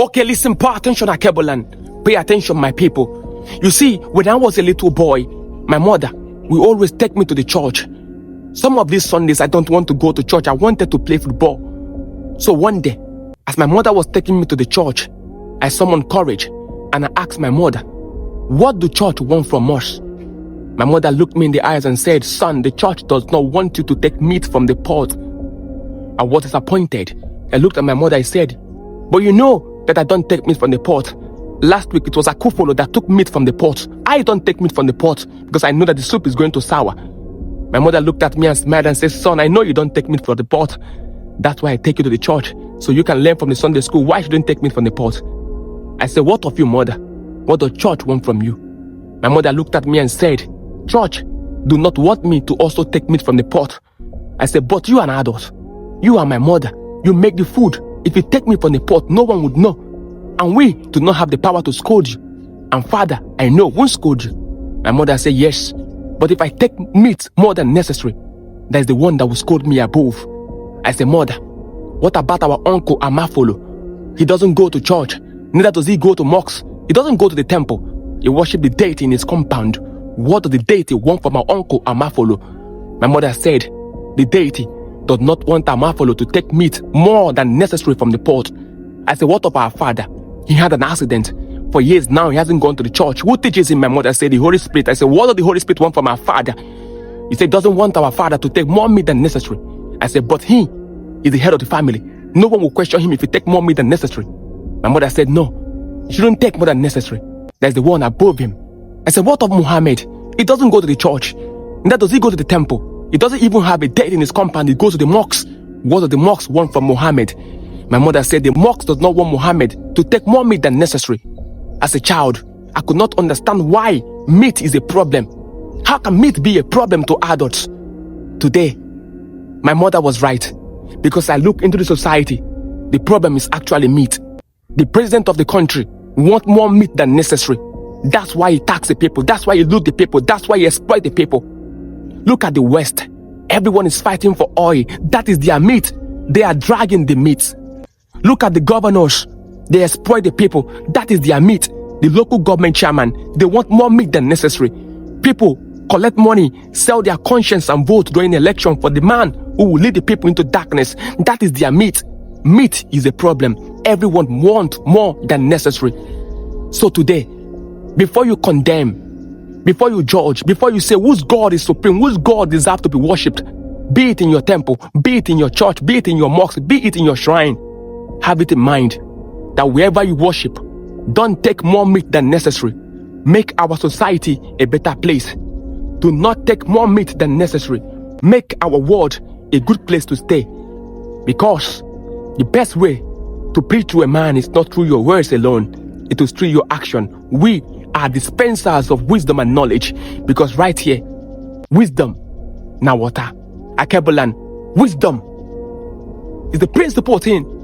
Okay, listen, pay attention, Akebulan. Pay attention, my people. You see, when I was a little boy, my mother will always take me to the church. Some of these Sundays, I don't want to go to church. I wanted to play football. So one day, as my mother was taking me to the church, I summoned courage and I asked my mother, what do church want from us? My mother looked me in the eyes and said, son, the church does not want you to take meat from the pot. I was disappointed. I looked at my mother and said, but you know that I don't take meat from the pot. Last week, it was Akufolo that took meat from the pot. I don't take meat from the pot because I know that the soup is going to sour. My mother looked at me and smiled and said, son, I know you don't take meat from the pot. That's why I take you to the church, so you can learn from the Sunday school why you don't take meat from the pot. I said, what of you, mother? What does church want from you? My mother looked at me and said, church do not want me to also take meat from the pot. I said, but you are an adult. You are my mother. You make the food. If you take me from the pot, no one would know. And we do not have the power to scold you. And father, I know, won't scold you. My mother said, yes. But if I take meat more than necessary, that is the one that will scold me above. I said, mother, what about our uncle Amafolo? He doesn't go to church. Neither does he go to mosque. He doesn't go to the temple. He worships the deity in his compound. What does the deity want from our uncle Amafolo? My mother said, the deity does not want Amafolo to take meat more than necessary from the pot. I said, what of our father? He had an accident. For years now, he hasn't gone to the church. Who teaches him? My mother said, the Holy Spirit. I said, what does the Holy Spirit want from our father? He said, doesn't want our father to take more meat than necessary. I said, but he is the head of the family. No one will question him if he take more meat than necessary. My mother said, no, he shouldn't take more than necessary. There's the one above him. I said, what of Muhammad? He doesn't go to the church. Neither does he go to the temple. He doesn't even have a date in his compound. He goes to the mosque. What does the mosque want from Muhammad? My mother said the mosque does not want Muhammad to take more meat than necessary. As a child, I could not understand why meat is a problem. How can meat be a problem to adults? Today, my mother was right. Because I look into the society, the problem is actually meat. The president of the country wants more meat than necessary. That's why he tax the people. That's why he loot the people. That's why he exploit the people. Look at the West. Everyone is fighting for oil. That is their meat. They are dragging the meat. Look at the governors. They exploit the people. That is their meat. The local government chairman, they want more meat than necessary. People collect money, sell their conscience and vote during election for the man who will lead the people into darkness. That is their meat. Meat is a problem. Everyone wants more than necessary. So today, before you condemn, before you judge, before you say whose God is supreme, whose God deserves to be worshipped, be it in your temple, be it in your church, be it in your mosque, be it in your shrine, have it in mind that wherever you worship, don't take more meat than necessary. Make our society a better place. Do not take more meat than necessary. Make our world a good place to stay. Because the best way to preach to a man is not through your words alone. It is through your action. We are dispensers of wisdom and knowledge. Because right here, wisdom, Nawata, Akebulan, wisdom is the principal thing.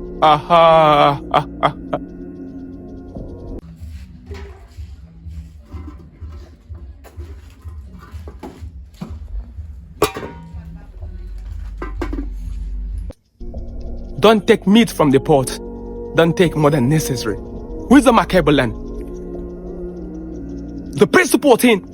Don't take meat from the pot. Don't take more than necessary. Wisdom, Akebulan. The principal thing.